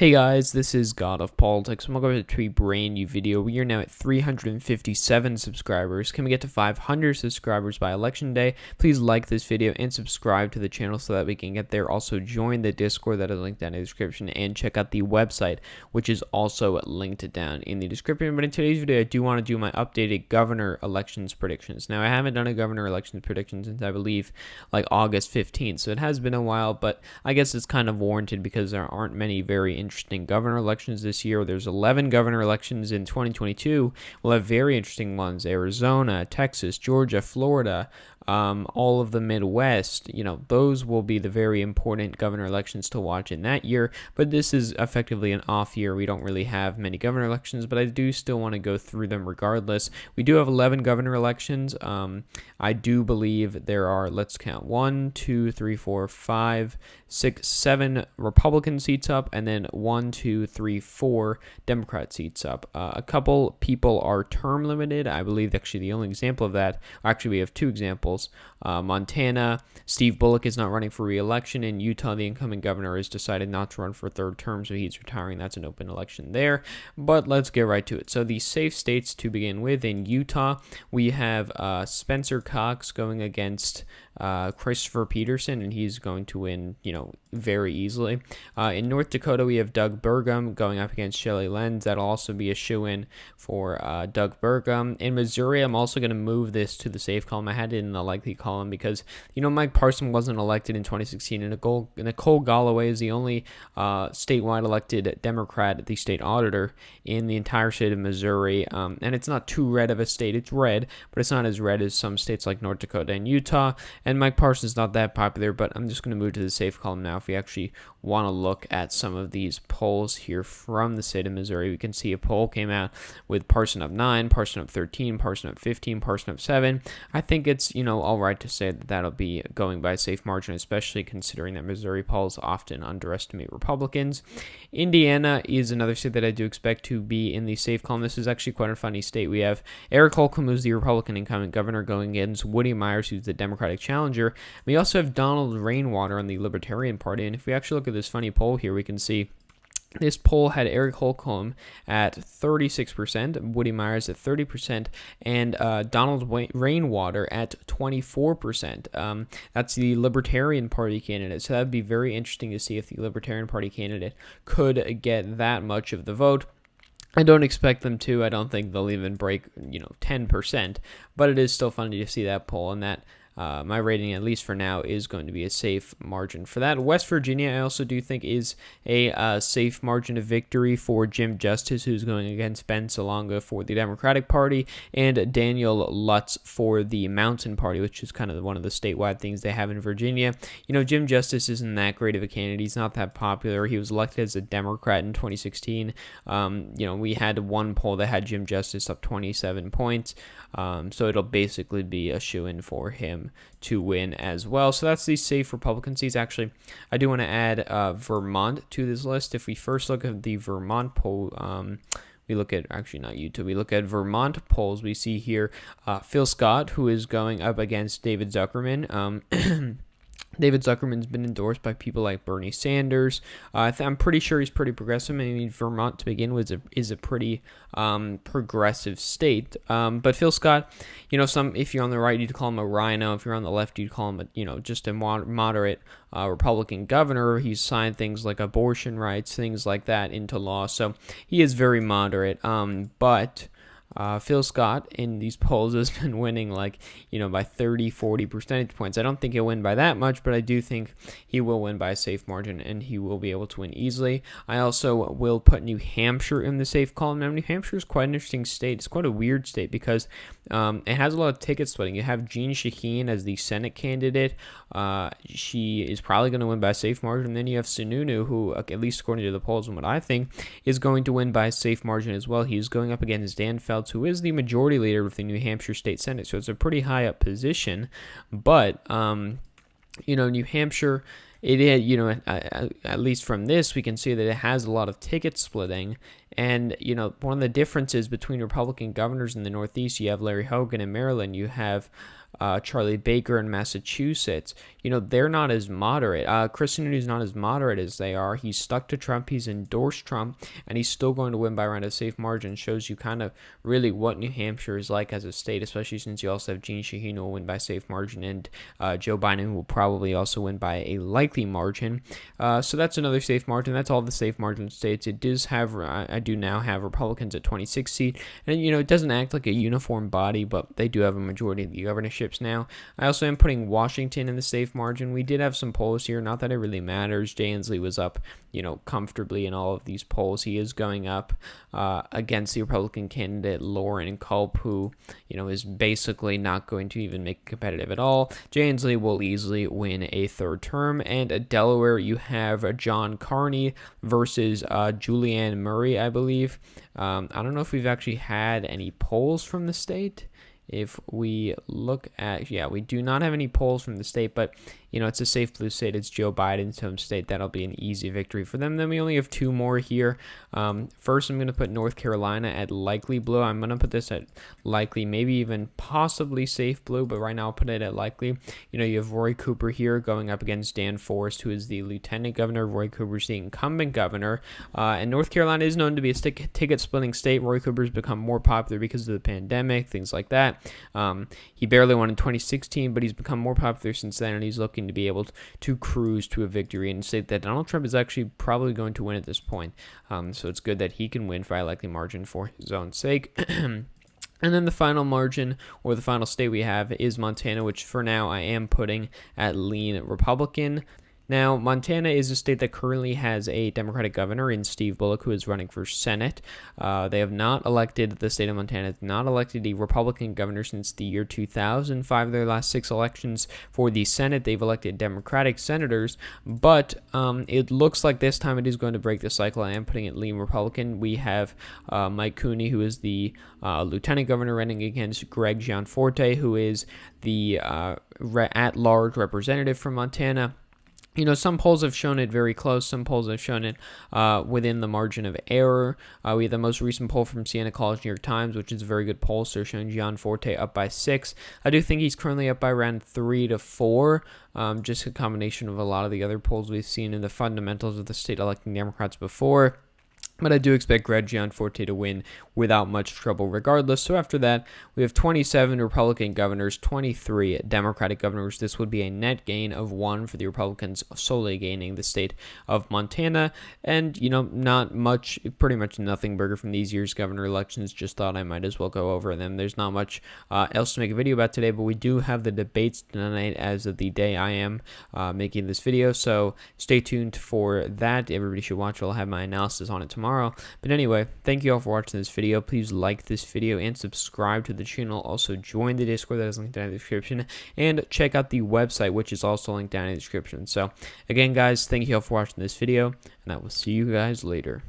Hey guys, this is God of Politics. I'm going to a brand new video. We are now at 357 subscribers. Can we get to 500 subscribers by election day? Please like this video and subscribe to the channel so that we can get there. Also join the Discord that is linked down in the description and check out the website, which is also linked down in the description. But in today's video, I do want to do my updated governor elections predictions. Now, I haven't done a governor elections prediction since I believe like August 15th, so it has been a while, but I guess it's kind of warranted because there aren't many very interesting governor elections this year. There's 11 governor elections in 2022. We'll have very interesting ones: Arizona, Texas, Georgia, Florida, all of the Midwest. Those will be the very important governor elections to watch in that year. But this is effectively an off year. We don't really have many governor elections, but I do still want to go through them regardless. We do have 11 governor elections. I do believe there are, let's count, 1, 2, 3, 4, 5, 6, 7 Republican seats up, and then 1, 2, 3, 4 Democrat seats up. A couple people are term limited. I believe actually the only example of that, actually we have two examples. Montana, Steve Bullock is not running for re-election. In Utah, the incoming governor has decided not to run for a third term, so he's retiring. That's an open election there. But let's get right to it. So the safe states to begin with: in Utah, we have Spencer Cox going against Christopher Peterson, and he's going to win, very easily. In North Dakota, we have Doug Burgum going up against Shelley Lenz. That'll also be a shoe-in for Doug Burgum. In Missouri, I'm also going to move this to the safe column. I had it in the likely column because, Mike Parson wasn't elected in 2016, and Nicole Galloway is the only statewide elected Democrat, the state auditor, in the entire state of Missouri. And it's not too red of a state. It's red, but it's not as red as some states like North Dakota and Utah. And Mike Parson's not that popular, but I'm just going to move to the safe column now. If we actually want to look at some of these polls here from the state of Missouri, we can see a poll came out with Parson up 9, Parson up 13, Parson up 15, Parson up 7. I think it's, all right to say that that'll be going by a safe margin, especially considering that Missouri polls often underestimate Republicans. Indiana is another state that I do expect to be in the safe column. This is actually quite a funny state. We have Eric Holcomb, who's the Republican incoming governor, going against Woody Myers, who's the Democratic challenger. We also have Donald Rainwater on the Libertarian Party, and if we actually look at this funny poll here, we can see this poll had Eric Holcomb at 36%, Woody Myers at 30%, and Donald Rainwater at 24%. That's the Libertarian Party candidate. So that would be very interesting to see if the Libertarian Party candidate could get that much of the vote. I don't expect them to. I don't think they'll even break, 10%, but it is still funny to see that poll, and that my rating, at least for now, is going to be a safe margin for that. West Virginia, I also do think, is a safe margin of victory for Jim Justice, who's going against Ben Salonga for the Democratic Party, and Daniel Lutz for the Mountain Party, which is kind of one of the statewide things they have in Virginia. Jim Justice isn't that great of a candidate. He's not that popular. He was elected as a Democrat in 2016. We had one poll that had Jim Justice up 27 points. So it'll basically be a shoo-in for him to win as well. So that's the safe Republican seats. Actually, I do want to add Vermont to this list. If we first look at the Vermont poll, we look at, actually not YouTube, we look at Vermont polls, we see here Phil Scott, who is going up against David Zuckerman. David Zuckerman's been endorsed by people like Bernie Sanders. I'm pretty sure he's pretty progressive. I mean, Vermont to begin with is a pretty progressive state. But Phil Scott, if you're on the right, you'd call him a rhino. If you're on the left, you'd call him just a moderate Republican governor. He's signed things like abortion rights, things like that into law. So he is very moderate. But Phil Scott in these polls has been winning by 30, 40 percentage points. I don't think he'll win by that much, but I do think he will win by a safe margin, and he will be able to win easily. I also will put New Hampshire in the safe column. Now, New Hampshire is quite an interesting state. It's quite a weird state because it has a lot of ticket splitting. You have Jeanne Shaheen as the Senate candidate. She is probably going to win by a safe margin. Then you have Sununu, who, at least according to the polls and what I think, is going to win by a safe margin as well. He's going up against Dan Feltz, who is the majority leader of the New Hampshire State Senate, so it's a pretty high up position. But New Hampshire, at least from this, we can see that it has a lot of ticket splitting. And, one of the differences between Republican governors in the Northeast, you have Larry Hogan in Maryland, you have Charlie Baker in Massachusetts, they're not as moderate. Chris Sununu is not as moderate as they are. He's stuck to Trump. He's endorsed Trump, and he's still going to win by around a safe margin. Shows you kind of really what New Hampshire is like as a state, especially since you also have Jeanne Shaheen who will win by safe margin, and Joe Biden will probably also win by a likely margin. So that's another safe margin. That's all the safe margin states. It does have, I do now have Republicans at 26 seat, and it doesn't act like a uniform body, but they do have a majority of the governorships now. I also am putting Washington in the safe margin. We did have some polls here, not that it really matters. Jay Inslee was up, comfortably in all of these polls. He is going up against the Republican candidate Lauren Culp, who, is basically not going to even make it competitive at all. Jay Inslee will easily win a third term. And at Delaware, you have John Carney versus Julianne Murray, I believe. I don't know if we've actually had any polls from the state. If we look at, we do not have any polls from the state, but, it's a safe blue state. It's Joe Biden's home state. That'll be an easy victory for them. Then we only have two more here. First, I'm going to put North Carolina at likely blue. I'm going to put this at likely, maybe even possibly safe blue, but right now I'll put it at likely. You have Roy Cooper here going up against Dan Forest, who is the lieutenant governor. Roy Cooper's the incumbent governor. And North Carolina is known to be a ticket-splitting state. Roy Cooper's become more popular because of the pandemic, things like that. He barely won in 2016, but he's become more popular since then, and he's looking to be able to cruise to a victory and state that Donald Trump is actually probably going to win at this point. So it's good that he can win by a likely margin for his own sake. And then the final margin, or the final state we have, is Montana, which for now I am putting at lean Republican. Now, Montana is a state that currently has a Democratic governor in Steve Bullock, who is running for Senate. They have not elected, the state of Montana has not elected a Republican governor since the year 2005. Their last 6 elections for the Senate, they've elected Democratic senators, but it looks like this time it is going to break the cycle. I am putting it lean Republican. We have Mike Cooney, who is the lieutenant governor, running against Greg Gianforte, who is the at-large representative from Montana. Some polls have shown it very close. Some polls have shown it within the margin of error. We have the most recent poll from Siena College New York Times, which is a very good poll. So showing Gianforte up by 6. I do think he's currently up by around 3 to 4. Just a combination of a lot of the other polls we've seen in the fundamentals of the state electing Democrats before. But I do expect Greg Gianforte to win without much trouble regardless. So after that, we have 27 Republican governors, 23 Democratic governors. This would be a net gain of 1 for the Republicans, solely gaining the state of Montana. And, not much, pretty much nothing bigger from these year's governor elections. Just thought I might as well go over them. There's not much else to make a video about today, but we do have the debates tonight as of the day I am making this video. So stay tuned for that. Everybody should watch. I'll have my analysis on it tomorrow. But anyway, thank you all for watching this video. Please like this video and subscribe to the channel. Also join the Discord that is linked down in the description, and check out the website, which is also linked down in the description. So again, guys, thank you all for watching this video, and I will see you guys later.